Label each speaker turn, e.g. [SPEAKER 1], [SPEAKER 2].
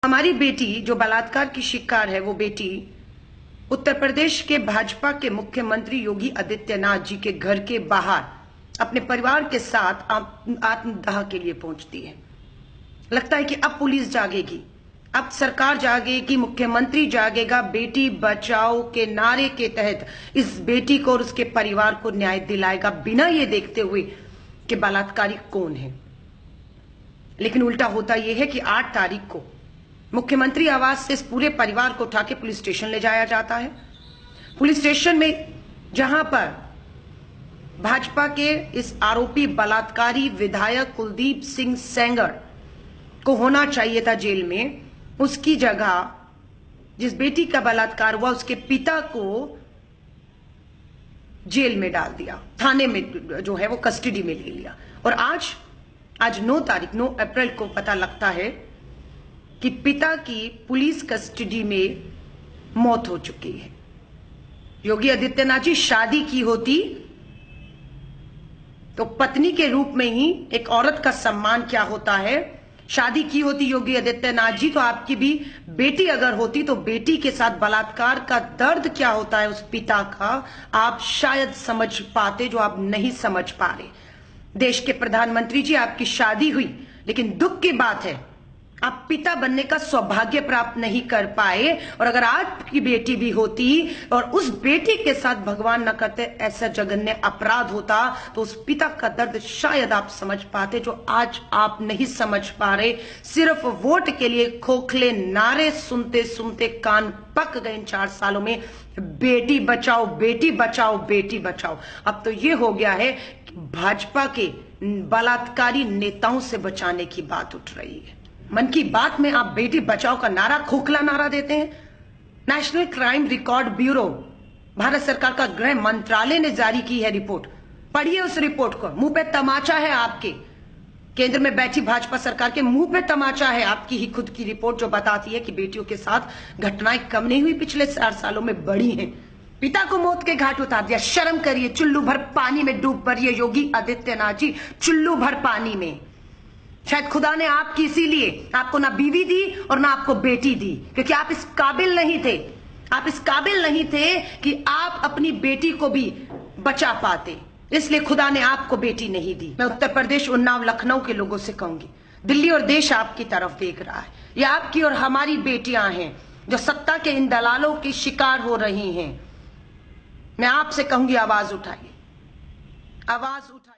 [SPEAKER 1] हमारी बेटी जो बलात्कार की शिकार है, वो बेटी उत्तर प्रदेश के भाजपा के मुख्यमंत्री योगी आदित्यनाथ जी के घर के बाहर अपने परिवार के साथ आत्मदाह के लिए पहुंचती है। लगता है कि अब पुलिस जागेगी, अब सरकार जागेगी, मुख्यमंत्री जागेगा, बेटी बचाओ के नारे के तहत इस बेटी को और उसके परिवार को न्याय दिलाएगा, बिना ये देखते हुए कि बलात्कारी कौन है। लेकिन उल्टा होता यह है कि 8 तारीख को मुख्यमंत्री आवास से इस पूरे परिवार को उठा के पुलिस स्टेशन ले जाया जाता है। पुलिस स्टेशन में जहां पर भाजपा के इस आरोपी बलात्कारी विधायक कुलदीप सिंह सेंगर को होना चाहिए था जेल में, उसकी जगह जिस बेटी का बलात्कार हुआ उसके पिता को जेल में डाल दिया, थाने में जो है वो कस्टडी में ले लिया। और आज 9 अप्रैल को पता लगता है कि पिता की पुलिस कस्टडी में मौत हो चुकी है। योगी आदित्यनाथ जी शादी की होती तो पत्नी के रूप में ही एक औरत का सम्मान क्या होता है, शादी की होती योगी आदित्यनाथ जी तो आपकी भी बेटी अगर होती तो बेटी के साथ बलात्कार का दर्द क्या होता है उस पिता का, आप शायद समझ पाते, जो आप नहीं समझ पा रहे। देश के प्रधानमंत्री जी, आपकी शादी हुई, लेकिन दुख की बात है आप पिता बनने का सौभाग्य प्राप्त नहीं कर पाए। और अगर आपकी बेटी भी होती और उस बेटी के साथ भगवान न करते ऐसा जघन्य अपराध होता तो उस पिता का दर्द शायद आप समझ पाते, जो आज आप नहीं समझ पा रहे। सिर्फ वोट के लिए खोखले नारे सुनते सुनते कान पक गए इन 4 सालों में। बेटी बचाओ, बेटी बचाओ, बेटी बचाओ। अब तो ये हो गया है कि भाजपा के बलात्कारी नेताओं से बचाने की बात उठ रही है। मन की बात में आप बेटी बचाओ का नारा खोखला नारा देते हैं। National crime record bureau, Bharat सरकार का गृह मंत्रालय ने जारी की है रिपोर्ट, पढ़िए उस रिपोर्ट को। मुंह पे तमाचा है आपके, केंद्र में बैठी भाजपा सरकार के मुंह पे तमाचा है आपकी ही खुद की रिपोर्ट, जो बताती है कि बेटियों के साथ घटनाएं कम नहीं हुई, पिछले 4 सालों में बढ़ी हैं। पिता को मौत के घाट उतार दिया। शर्म करिए, चुल्लू भर पानी में डूब पड़िए योगी आदित्यनाथ जी, चुल्लू भर पानी में। शायद खुदा ने आपकी इसीलिए आपको ना बीवी दी और ना आपको बेटी दी, क्योंकि आप इस काबिल नहीं थे, आप इस काबिल नहीं थे कि आप अपनी बेटी को भी बचा पाते, इसलिए खुदा ने आपको बेटी नहीं दी। मैं उत्तर प्रदेश, उन्नाव, लखनऊ के लोगों से कहूंगी, दिल्ली और देश आपकी तरफ देख रहा है। ये आपकी और हमारी बेटियां हैं जो सत्ता के इन दलालों की शिकार हो रही हैं। मैं आपसे कहूंगी आवाज उठाइए, आवाज उठाइए।